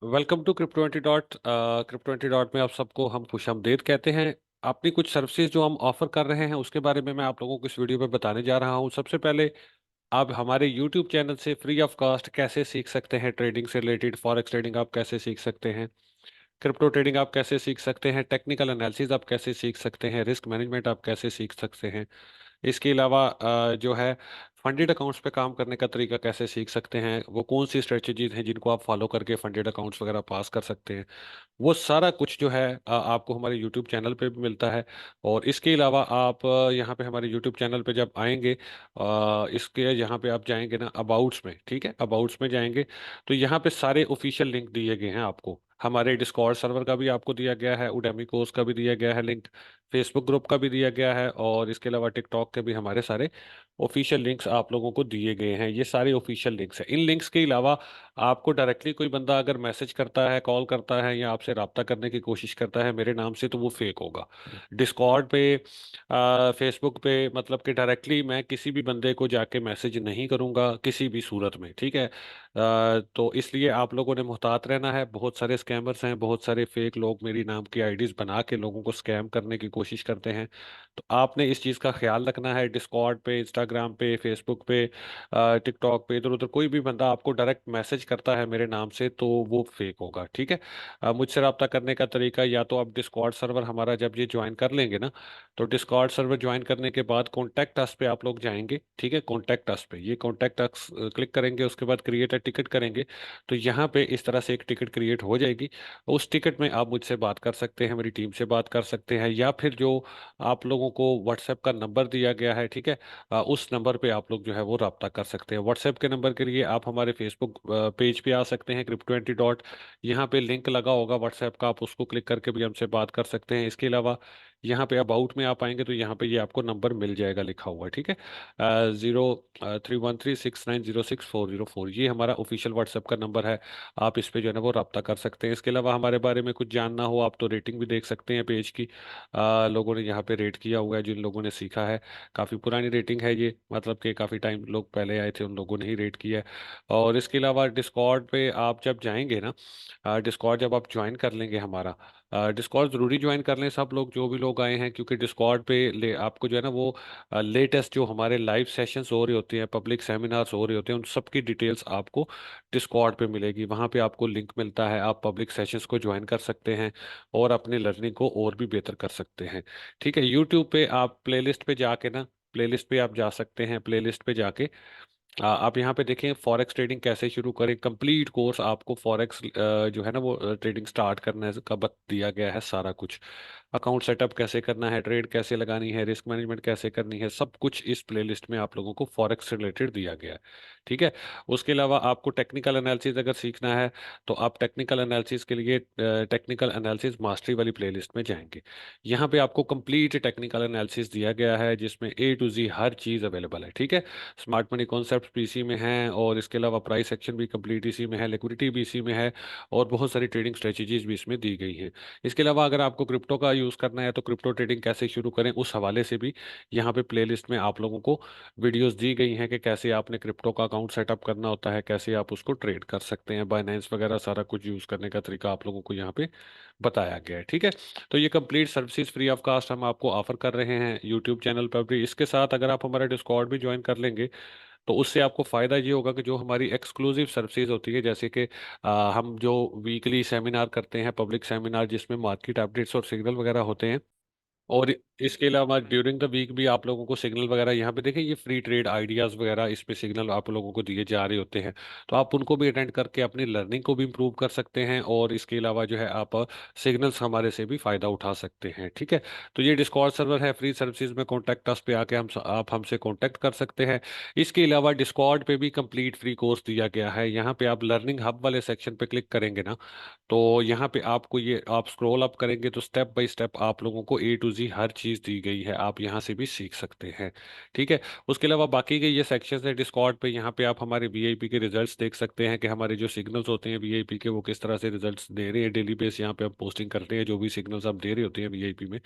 Welcome to crypto 20 dot में आप सबको हम खुशामदीद कहते हैं। अपनी कुछ सर्विसेज जो हम ऑफर कर रहे हैं उसके बारे में मैं आप लोगों को इस वीडियो में बताने जा रहा हूं। सबसे पहले आप हमारे यूट्यूब चैनल से फ्री ऑफ कॉस्ट कैसे सीख सकते हैं ट्रेडिंग से रिलेटेड। फॉरेक्स ट्रेडिंग आप कैसे सीख सकते हैं, क्रिप्टो ट्रेडिंग आप कैसे सीख सकते हैं, टेक्निकल एनालिसिस आप कैसे सीख सकते हैं, रिस्क मैनेजमेंट आप कैसे सीख सकते हैं। इसके अलावा जो है फंडेड अकाउंट्स पे काम करने का तरीका कैसे सीख सकते हैं, वो कौन सी स्ट्रेटजीज हैं जिनको आप फॉलो करके फंडेड अकाउंट्स वगैरह पास कर सकते हैं। वो सारा कुछ जो है आपको हमारे यूट्यूब चैनल पे भी मिलता है। और इसके अलावा आप यहाँ पे हमारे यूट्यूब चैनल पे जब आएंगे, इसके यहाँ पे आप जाएंगे ना अबाउट्स में, ठीक है, अबाउट्स में जाएंगे तो यहाँ पे सारे ऑफिशियल लिंक दिए गए हैं आपको। हमारे डिस्कॉर्ड सर्वर का भी आपको दिया गया है, उडेमी कोर्स का भी दिया गया है लिंक, फेसबुक ग्रुप का भी दिया गया है, और इसके अलावा टिकटॉक के भी हमारे सारे ऑफिशियल लिंक्स आप लोगों को दिए गए हैं। ये सारे ऑफिशियल लिंक्स हैं। इन लिंक्स के अलावा आपको डायरेक्टली कोई बंदा अगर मैसेज करता है, कॉल करता है या आपसे रब्ता करने की कोशिश करता है मेरे नाम से, तो वो फेक होगा। डिस्कॉर्ड पे, फेसबुक पे, मतलब कि डायरेक्टली मैं किसी भी बंदे को जाके मैसेज नहीं करूंगा किसी भी सूरत में, ठीक है। तो इसलिए आप लोगों ने मुहतात रहना है। बहुत सारे स्कैमर्स हैं, बहुत सारे फेक लोग मेरी नाम की आईडीज बना के लोगों को स्कैम करने की कोशिश करते हैं। तो आपने इस चीज़ का ख्याल रखना है। डिस्कॉर्ड पे, इंस्टाग्राम पे, फेसबुक पे, टिकटॉक पे, इधर उधर कोई भी बंदा आपको डायरेक्ट मैसेज करता है मेरे नाम से तो वो फेक होगा, ठीक है। मुझसे रब्ता करने का तरीका, या तो आप डिस्कॉर्ड सर्वर हमारा जब ये ज्वाइन कर लेंगे ना, तो डिस्कॉर्ड सर्वर ज्वाइन करने के बाद कॉन्टैक्ट अस पे आप लोग जाएंगे, ठीक है। कॉन्टैक्ट अस पे, ये कॉन्टैक्ट अस क्लिक करेंगे, उसके बाद क्रिएट अ टिकट करेंगे, तो यहाँ पे इस तरह से एक टिकट क्रिएट हो जाएगी। उस टिकट में आप मुझसे बात कर सकते हैं, मेरी टीम से बात कर सकते हैं, या फिर जो आप लोगों को व्हाट्सएप का नंबर दिया गया है, ठीक है, उस नंबर पे आप लोग जो है वो रब्ता कर सकते हैं। व्हाट्सएप के नंबर के लिए आप हमारे फेसबुक पेज पे आ सकते हैं, क्रिप्टो 20 डॉट। यहाँ पे लिंक लगा होगा व्हाट्सएप का, आप उसको क्लिक करके भी हमसे बात कर सकते हैं। इसके अलावा यहाँ पे अबाउट में आप आएंगे तो यहाँ पे ये आपको नंबर मिल जाएगा लिखा हुआ, ठीक है। 031369064004, ये हमारा ऑफिशियल व्हाट्सएप का नंबर है। आप इस पे जो है ना वो रब्ता कर सकते हैं। इसके अलावा हमारे बारे में कुछ जानना हो आप तो रेटिंग भी देख सकते हैं पेज की। लोगों ने यहाँ पे रेट किया हुआ है, जिन लोगों ने सीखा है। काफ़ी पुरानी रेटिंग है ये, मतलब कि काफ़ी टाइम लोग पहले आए थे उन लोगों ने ही रेट किया है। और इसके अलावा डिस्कॉर्ड पे आप जब जाएंगे ना, डिस्कॉर्ड जब आप ज्वाइन कर लेंगे हमारा, डिस्कॉर्ड ज़रूरी ज्वाइन कर लें सब लोग, जो भी लोग आए हैं, क्योंकि डिस्कॉर्ड पे आपको जो है ना वो लेटेस्ट जो हमारे लाइव सेशंस हो रहे होते हैं, पब्लिक सेमिनार्स हो रहे होते हैं, उन सब की डिटेल्स आपको डिस्कॉर्ड पे मिलेगी। वहाँ पे आपको लिंक मिलता है, आप पब्लिक सेशंस को ज्वाइन कर सकते हैं और अपनी लर्निंग को और भी बेहतर कर सकते हैं, ठीक है। यूट्यूब पे आप प्लेलिस्ट पे जाके ना, प्लेलिस्ट पे आप जा सकते हैं, प्लेलिस्ट पे जाके आप यहाँ पे देखें फॉरेक्स ट्रेडिंग कैसे शुरू करें, कंप्लीट कोर्स आपको फॉरेक्स जो है ना वो ट्रेडिंग स्टार्ट करने का बत दिया गया है सारा कुछ। अकाउंट सेटअप कैसे करना है, ट्रेड कैसे लगानी है, रिस्क मैनेजमेंट कैसे करनी है, सब कुछ इस प्लेलिस्ट में आप लोगों को फॉरेक्स से रिलेटेड दिया गया है, ठीक है। उसके अलावा आपको टेक्निकल एनालिसिस अगर सीखना है तो आप टेक्निकल एनालिसिस के लिए टेक्निकल एनालिसिस मास्टरी वाली प्लेलिस्ट में जाएंगे। यहाँ पे आपको कंप्लीट टेक्निकल एनालिसिस दिया गया है जिसमें ए to ji her cheese available है, ठीक है। स्मार्ट मनी कॉन्सेप्ट भी इसी में है, और इसके अलावा प्राइस एक्शन भी कंप्लीट इसी में है, लिक्विडिटी भी इसी में है, और बहुत सारी ट्रेडिंग स्ट्रेटजीज भी इसमें दी गई हैं। इसके अलावा अगर आपको क्रिप्टो का यूज़ करना है तो क्रिप्टो ट्रेडिंग कैसे शुरू करें उस हवाले से भी यहाँ पे प्लेलिस्ट में आप लोगों को वीडियोस दी गई हैं कि कैसे आपने क्रिप्टो का अकाउंट सेटअप करना होता है, कैसे आप उसको ट्रेड कर सकते हैं, बाइनेंस वगैरह सारा कुछ यूज़ करने का तरीका आप लोगों को यहाँ पे बताया गया है, ठीक है। तो ये complete services free of cost हम आपको ऑफर कर रहे हैं यूट्यूब चैनल पर भी। इसके साथ अगर आप हमारा डिस्कॉर्ड भी ज्वाइन कर लेंगे तो उससे आपको फ़ायदा ये होगा कि जो हमारी एक्सक्लूसिव सर्विसेज होती है, जैसे कि हम जो वीकली सेमिनार करते हैं, पब्लिक सेमिनार जिसमें मार्केट अपडेट्स और सिग्नल वगैरह होते हैं, और इसके अलावा ड्यूरिंग द वीक भी आप लोगों को सिग्नल वगैरह यहाँ पे देखें, ये फ्री ट्रेड आइडियाज़ वगैरह इस पे सिग्नल आप लोगों को दिए जा रहे होते हैं। तो आप उनको भी अटेंड करके अपनी लर्निंग को भी इम्प्रूव कर सकते हैं, और इसके अलावा जो है आप सिग्नल्स हमारे से भी फ़ायदा उठा सकते हैं, ठीक है। तो ये डिस्कॉर्ड सर्वर है, फ्री सर्विसेज में कॉन्टैक्ट अस पे आके आप हमसे कॉन्टैक्ट कर सकते हैं। इसके अलावा डिस्कॉर्ड पे भी कंप्लीट फ्री कोर्स दिया गया है। यहाँ पे आप लर्निंग हब वाले सेक्शन पे क्लिक करेंगे ना, तो यहाँ पे आपको ये आप स्क्रॉल अप करेंगे तो स्टेप बाय स्टेप आप लोगों को ए टू जी हर चीज़ दी गई है, आप यहाँ से भी सीख सकते हैं। ठीक है। उसके अलावा बाकी के ये सेक्शंस है डिस्कॉर्ड पे, यहाँ पे आप हमारे वीआईपी के रिजल्ट्स देख सकते हैं कि हमारे जो सिग्नल्स होते हैं वीआईपी के वो किस तरह से रिजल्ट्स दे रहे हैं डेली बेस। यहाँ पे हम पोस्टिंग करते हैं जो भी सिग्नल्स आप दे रहे होते हैं वीआईपी में।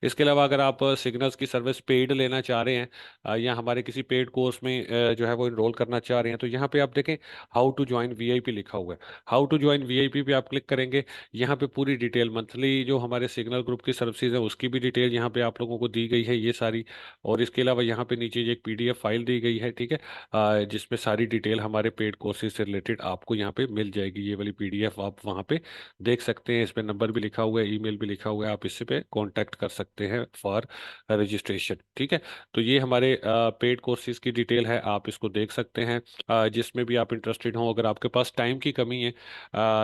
इसके अलावा अगर आप सिग्नल्स की सर्विस पेड लेना चाह रहे हैं या हमारे किसी पेड कोर्स में जो है वो इनरोल करना चाह रहे हैं, तो यहाँ पे आप देखें हाउ टू ज्वाइन वीआईपी लिखा हुआ है। हाउ टू ज्वाइन वीआईपी पे आप क्लिक करेंगे, यहाँ पे पूरी डिटेल मंथली जो हमारे सिग्नल ग्रुप की सर्विसेज है उसकी भी डिटेल यहाँ पे आप लोगों को दी गई है ये सारी। और इसके अलावा यहाँ पे नीचे एक पीडीएफ फाइल दी गई है, ठीक है, जिसमें सारी डिटेल हमारे पेड कोर्सेज से रिलेटेड आपको यहाँ पे मिल जाएगी। ये वाली पीडीएफ आप वहाँ पे देख सकते हैं, इस पे नंबर भी लिखा हुआ है, ईमेल भी लिखा हुआ है, आप इससे पे कांटेक्ट कर सकते हैं फॉर रजिस्ट्रेशन। ठीक है। तो ये हमारे पेड कोर्सेज की डिटेल है, आप इसको देख सकते हैं जिसमें भी आप इंटरेस्टेड हो। अगर आपके पास टाइम की कमी है,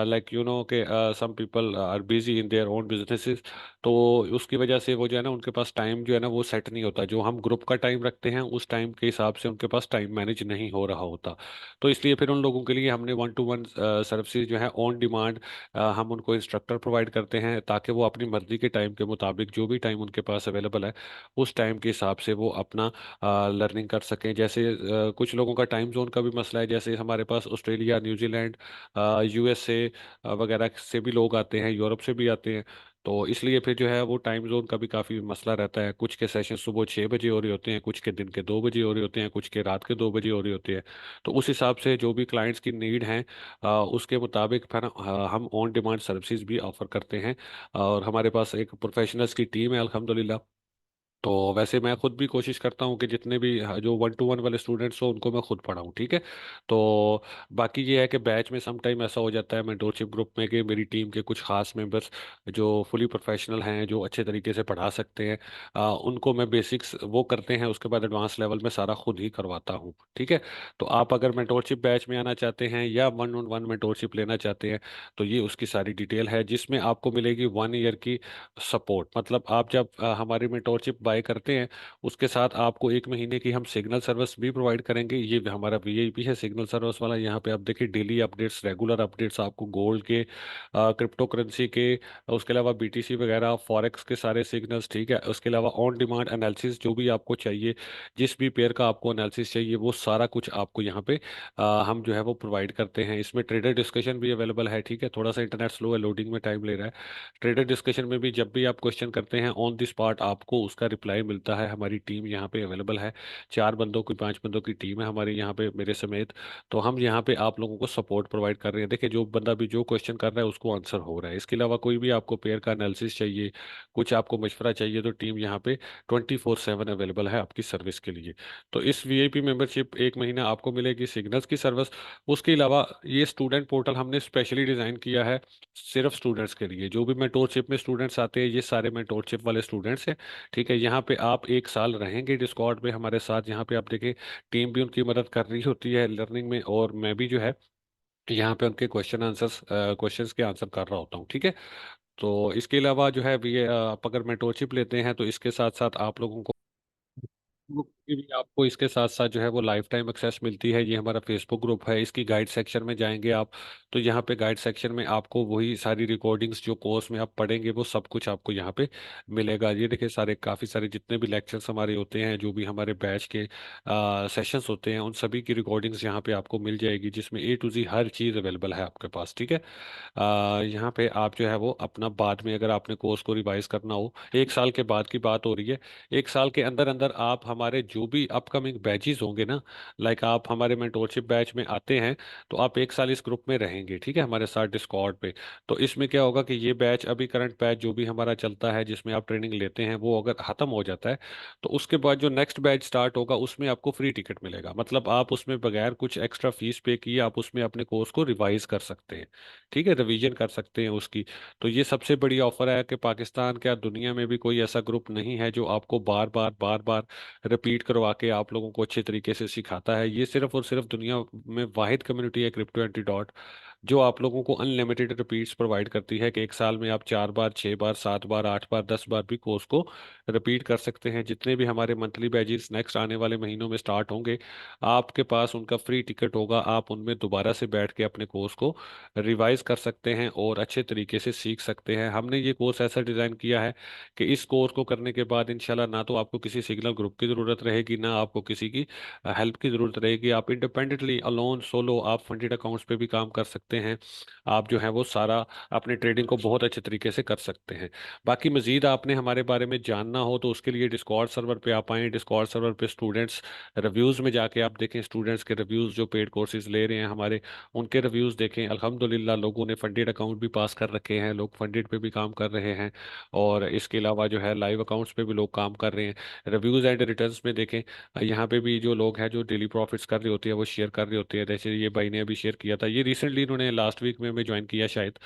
लाइक यू नो के some people are busy in their own businesses, तो उसकी वजह से वो जो है ना उनके पास टाइम जो है ना वो सेट नहीं होता, जो हम ग्रुप का टाइम रखते हैं उस टाइम के हिसाब से उनके पास टाइम मैनेज नहीं हो रहा होता। तो इसलिए फिर उन लोगों के लिए हमने 1-to-1 सर्विसेज जो है ऑन डिमांड हम उनको इंस्ट्रक्टर प्रोवाइड करते हैं, ताकि वो अपनी मर्जी के टाइम के मुताबिक जो भी टाइम उनके पास अवेलेबल है उस टाइम के हिसाब से वो अपना लर्निंग कर सकें। जैसे कुछ लोगों का टाइम जोन का भी मसला है, जैसे हमारे पास ऑस्ट्रेलिया, न्यूजीलैंड, यूएसए वगैरह से भी लोग आते हैं, यूरोप से भी आते हैं। तो इसलिए फिर जो है वो टाइम जोन का भी काफ़ी मसला रहता है। कुछ के सेशन सुबह 6 बजे हो रहे होते हैं, कुछ के दिन के 2 बजे हो रहे होते हैं, कुछ के रात के 2 बजे हो रहे होते हैं। तो उस हिसाब से जो भी क्लाइंट्स की नीड है उसके मुताबिक फिर हम ऑन डिमांड सर्विसेज भी ऑफर करते हैं। और हमारे पास एक प्रोफेशनल्स की टीम है अल्हम्दुलिल्लाह। तो वैसे मैं खुद भी कोशिश करता हूँ कि जितने भी जो 1-to-1 वाले स्टूडेंट्स हो उनको मैं खुद पढ़ाऊँ। ठीक है। तो बाकी ये है कि बैच में सम टाइम ऐसा हो जाता है मेंटोरशिप ग्रुप में कि मेरी टीम के कुछ खास मेंबर्स जो फुली प्रोफेशनल हैं, जो अच्छे तरीके से पढ़ा सकते हैं, उनको मैं बेसिक्स वो करते हैं, उसके बाद एडवांस लेवल में सारा खुद ही करवाता हूँ। ठीक है। तो आप अगर मेंटोरशिप बैच में आना चाहते हैं या 1-on-1 मेंटोरशिप लेना चाहते हैं, तो ये उसकी सारी डिटेल है जिसमें आपको मिलेगी 1 ईयर की सपोर्ट। मतलब आप जब हमारी मेंटोरशिप बाय करते हैं उसके साथ आपको 1 महीने की हम सिग्नल सर्विस भी प्रोवाइड करेंगे। ये हमारा वीआईपी है सिग्नल सर्विस वाला। यहाँ पे आप देखिए डेली अपडेट्स, रेगुलर अपडेट्स आपको गोल्ड के, क्रिप्टो करेंसी के, उसके अलावा बीटीसी वगैरह, फॉरेक्स के सारे सिग्नल्स। ठीक है। उसके अलावा ऑन डिमांड एनालिसिस जो भी आपको चाहिए, जिस भी पेयर का आपको एनालिसिस चाहिए वो सारा कुछ आपको यहाँ पे हम जो है वो प्रोवाइड करते हैं। इसमें ट्रेडर डिस्कशन भी अवेलेबल है। ठीक है। थोड़ा सा इंटरनेट स्लो है, लोडिंग में टाइम ले रहा है। ट्रेडर डिस्कशन में भी जब भी आप क्वेश्चन करते हैं ऑन द स्पॉट आपको उसका रिप्लाई मिलता है। हमारी टीम यहाँ पे अवेलेबल है, 4 बंदों की, 5 बंदों की टीम है हमारी यहाँ पे मेरे समेत। तो हम यहाँ पे आप लोगों को सपोर्ट प्रोवाइड कर रहे हैं। देखिए जो बंदा भी जो क्वेश्चन कर रहा है उसको आंसर हो रहा है। इसके अलावा कोई भी आपको पेयर का एनालिसिस चाहिए, कुछ आपको मशवरा चाहिए, तो टीम यहाँ पे 24/7 अवेलेबल है आपकी सर्विस के लिए। तो इस वीआईपी मेंबरशिप 1 महीना आपको मिलेगी सिग्नल्स की सर्विस। उसके अलावा ये स्टूडेंट पोर्टल हमने स्पेशली डिज़ाइन किया है सिर्फ स्टूडेंट्स के लिए। जो भी मेंटोरशिप में स्टूडेंट्स आते हैं ये सारे मेंटोरशिप वाले स्टूडेंट्स हैं। ठीक है। यहाँ पे आप 1 साल रहेंगे डिस्कॉर्ड में हमारे साथ। यहाँ पे आप देखें टीम भी उनकी मदद कर रही होती है लर्निंग में, और मैं भी जो है यहाँ पे उनके क्वेश्चंस के आंसर कर रहा होता हूँ। ठीक है। तो इसके अलावा जो है ये आप अगर मेंटोरशिप लेते हैं तो इसके साथ साथ आप लोगों को Facebook की भी आपको इसके साथ साथ जो है वो लाइफ टाइम एक्सेस मिलती है। ये हमारा फेसबुक ग्रुप है, इसकी गाइड सेक्शन में जाएंगे आप, तो यहाँ पे गाइड सेक्शन में आपको वही सारी रिकॉर्डिंग्स जो कोर्स में आप पढ़ेंगे वो सब कुछ आपको यहाँ पे मिलेगा। ये देखिए सारे काफ़ी सारे जितने भी लेक्चर्स हमारे होते हैं, जो भी हमारे बैच के सेशंस होते हैं, उन सभी की रिकॉर्डिंग्स यहाँ पे आपको मिल जाएगी, जिसमें A to Z her cheese available है आपके पास। ठीक है। यहाँ पे आप जो है वो अपना बाद में अगर आपने कोर्स को रिवाइज करना हो, 1 साल के बाद की बात हो रही है, 1 साल के अंदर अंदर आप हमारे जो भी अपकमिंग बैचेस होंगे ना, लाइक आप हमारे मेंटोरशिप बैच में आते हैं तो आप 1 साल इस ग्रुप में रहेंगे। ठीक है। हमारे साथ डिस्कॉर्ड पे। तो इसमें क्या होगा कि ये बैच अभी करंट बैच जो भी हमारा चलता है जिसमें आप ट्रेनिंग लेते हैं वो अगर ख़त्म हो जाता है तो उसके बाद जो नेक्स्ट बैच स्टार्ट होगा उसमें आपको फ्री टिकट मिलेगा। मतलब आप उसमें बगैर कुछ एक्स्ट्रा फीस पे किए आप उसमें अपने कोर्स को रिवाइज कर सकते हैं। ठीक है। रिवीजन कर सकते हैं उसकी। तो ये सबसे बड़ी ऑफर है कि पाकिस्तान क्या दुनिया में भी कोई ऐसा ग्रुप नहीं है जो आपको बार बार रिपीट करवा के आप लोगों को अच्छे तरीके से सिखाता है। ये सिर्फ और सिर्फ दुनिया में वाहिद कम्युनिटी है क्रिप्टो एंटीडॉट जो आप लोगों को अनलिमिटेड रिपीट्स प्रोवाइड करती है कि एक साल में आप 4 बार, 6 बार, 7 बार, 8 बार, 10 बार भी कोर्स को रिपीट कर सकते हैं। जितने भी हमारे मंथली बैचेस नेक्स्ट आने वाले महीनों में स्टार्ट होंगे, आपके पास उनका फ्री टिकट होगा। आप उनमें दोबारा से बैठ के अपने कोर्स को रिवाइज कर सकते हैं और अच्छे तरीके से सीख सकते हैं। हमने ये कोर्स ऐसा डिज़ाइन किया है कि इस कोर्स को करने के बाद इंशाल्लाह ना तो आपको किसी सिग्नल ग्रुप की ज़रूरत रहेगी, ना आपको किसी की हेल्प की ज़रूरत रहेगी। आप इंडिपेंडेंटली अलोन सोलो आप फंडेड अकाउंट्स पे भी काम कर सकते हैं। आप जो है वो सारा अपने ट्रेडिंग को बहुत अच्छे तरीके से कर सकते हैं। बाकी मजीद आपने हमारे बारे में जानना हो तो उसके लिए डिस्कॉर्ड सर्वर पे आप आएँ। डिस्कॉर्ड सर्वर पे स्टूडेंट्स रिव्यूज़ में जाके आप देखें, स्टूडेंट्स के रिव्यूज़ जो पेड कोर्सेज ले रहे हैं हमारे, उनके रिव्यूज़ देखें। अल्हम्दुलिल्लाह लोगों ने फंडेड अकाउंट भी पास कर रखे हैं, लोग फंडेड पे भी काम कर रहे हैं। और इसके अलावा जो है लाइव अकाउंट्स पे भी लोग काम कर रहे हैं। रिव्यूज़ एंड रिटर्न्स में देखें, यहाँ पे भी जो लोग हैं जो डेली प्रॉफिट्स कर रहे होते हैं वो शेयर कर रहे होते हैं। जैसे ये भाई ने अभी शेयर किया था, ये रिसेंटली इन्होंने लास्ट वीक में ज्वाइन किया शायद,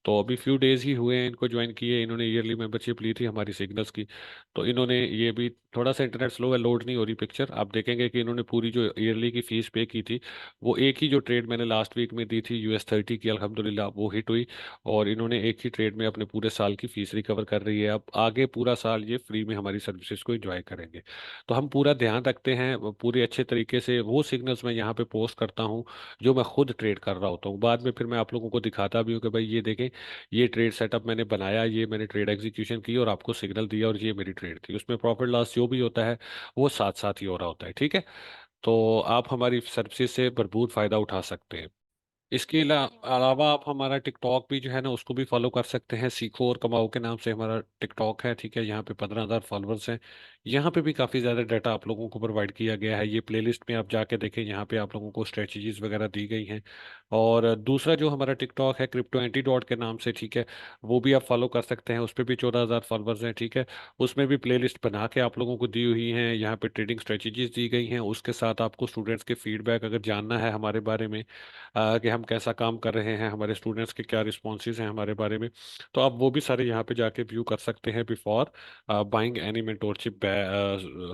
तो अभी फ्यू डेज ही हुए हैं इनको ज्वाइन किए। इन्होंने ईयरली मेंबरशिप ली थी हमारी सिग्नल्स की। तो इन्होंने ये भी, थोड़ा सा इंटरनेट स्लो है, लोड नहीं हो रही पिक्चर, आप देखेंगे कि इन्होंने पूरी जो ईयरली की फीस पे की थी, वो एक ही जो ट्रेड मैंने लास्ट वीक में दी थी US 30 की, अल्हम्दुलिल्लाह वो हिट हुई। और इन्होंने एक ही ट्रेड में अपने पूरे साल की फीस रिकवर कर रही है। अब आगे पूरा साल ये फ्री में हमारी सर्विसेज को एंजॉय करेंगे। तो हम पूरा ध्यान रखते हैं, वो पूरे अच्छे तरीके से वो सिग्नल्स मैं यहाँ पे पोस्ट करता हूँ जो मैं खुद ट्रेड कर रहा होता हूँ। बाद में फिर मैं आप लोगों को दिखाता भी हूँ कि भाई ये देखें, ये ट्रेड सेटअप मैंने बनाया, ये मैंने ट्रेड एग्जीक्यूशन की और आपको सिग्नल दिया, और ये मेरी ट्रेड थी। उसमें प्रॉफिट लॉस जो भी होता है वो साथ साथ ही हो रहा होता है। ठीक है, तो आप हमारी सर्विसेज से भरपूर फायदा उठा सकते हैं। इसके अलावा आप हमारा टिकटॉक भी जो है ना उसको भी फॉलो कर सकते हैं। सीखो और कमाओ के नाम से हमारा टिकटॉक है। ठीक है, यहाँ पे 15,000 फॉलोअर्स हैं। यहाँ पे भी काफ़ी ज़्यादा डाटा आप लोगों को प्रोवाइड किया गया है। ये प्लेलिस्ट में आप जाके देखें, यहाँ पे आप लोगों को स्ट्रेटजीज वगैरह दी गई हैं। और दूसरा जो हमारा टिकटॉक है क्रिप्टो एंटीडॉट के नाम से, ठीक है, वो भी आप फॉलो कर सकते हैं। उस पर भी 14,000 फॉलोअर्स हैं। ठीक है, उसमें भी प्लेलिस्ट बना के आप लोगों को दी हुई हैं। यहाँ पे ट्रेडिंग स्ट्रेटजीज दी गई हैं, उसके साथ आपको स्टूडेंट्स के फीडबैक अगर जानना है हमारे बारे में, कि हम कैसा काम कर रहे हैं, हमारे स्टूडेंट्स के क्या रिस्पॉन्सेज हैं हमारे बारे में, तो आप वो भी सारे यहाँ पे जाके व्यू कर सकते हैं बिफोर बाइंग एनी मेंटोरशिप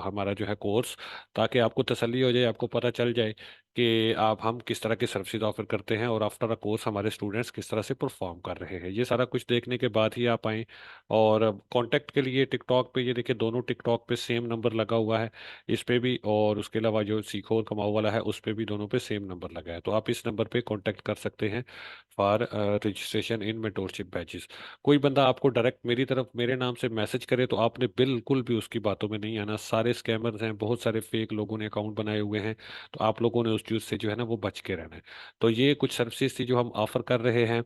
हमारा जो है कोर्स, ताकि आपको तसल्ली हो जाए, आपको पता चल जाए कि आप हम किस तरह की सर्विसेज ऑफर करते हैं और आफ्टर अ कोर्स हमारे स्टूडेंट्स किस तरह से परफॉर्म कर रहे हैं। ये सारा कुछ देखने के बाद ही आप आएँ। और कांटेक्ट के लिए टिकटॉक पे ये देखिए, दोनों टिकटॉक पे सेम नंबर लगा हुआ है, इस पे भी, और उसके अलावा जो सीखो और कमाओ वाला है उस पे भी, दोनों पे सेम नंबर लगा है। तो आप इस नंबर पे कांटेक्ट कर सकते हैं for registration in mentorship batches. कोई बंदा आपको डायरेक्ट मेरी तरफ मेरे नाम से मैसेज करे तो आपने बिल्कुल भी उसकी बातों में नहीं आना। सारे स्कैमर्स हैं, बहुत सारे फेक लोगों ने अकाउंट बनाए हुए हैं, तो आप लोगों ने उस चीज़ से जो है ना वो बच के रहना है। तो ये कुछ सर्विसेज थी जो हम ऑफर कर रहे हैं।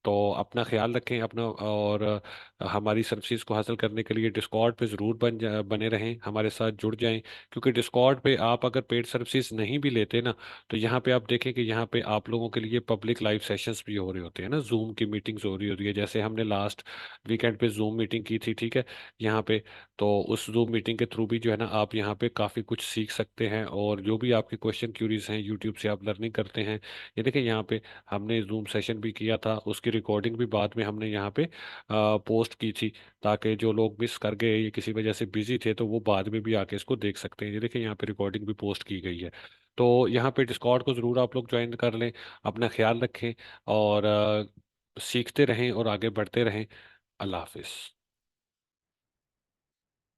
तो अपना ख्याल रखें अपना, और हमारी सर्विसेज को हासिल करने के लिए डिस्कॉर्ड पे ज़रूर बने रहें, हमारे साथ जुड़ जाएं। क्योंकि डिस्कॉर्ड पे आप अगर पेड सर्विसेज नहीं भी लेते ना, तो यहाँ पे आप देखें कि यहाँ पे आप लोगों के लिए पब्लिक लाइव सेशंस भी हो रहे होते हैं ना, जूम की मीटिंग्स हो रही होती है। जैसे हमने लास्ट वीकेंड पे जूम मीटिंग की थी, ठीक है, यहाँ पे। तो उस जूम मीटिंग के थ्रू भी जो है ना आप यहाँ पे काफ़ी कुछ सीख सकते हैं, और जो भी आपके क्वेश्चन क्यूरीज हैं यूट्यूब से आप लर्निंग करते हैं। ये देखिए यहाँ पे हमने जूम सेशन भी किया था, उसकी रिकॉर्डिंग भी बाद में हमने यहाँ पे पोस्ट की थी, ताकि जो लोग मिस कर गए, ये किसी वजह से बिजी थे, तो वो बाद में भी आके इसको देख सकते हैं। ये देखिए यहाँ पे रिकॉर्डिंग भी पोस्ट की गई है। तो यहाँ पे डिस्कॉर्ड को ज़रूर आप लोग ज्वाइन कर लें। अपना ख्याल रखें और सीखते रहें और आगे बढ़ते रहें। अल्लाह हाफिज़।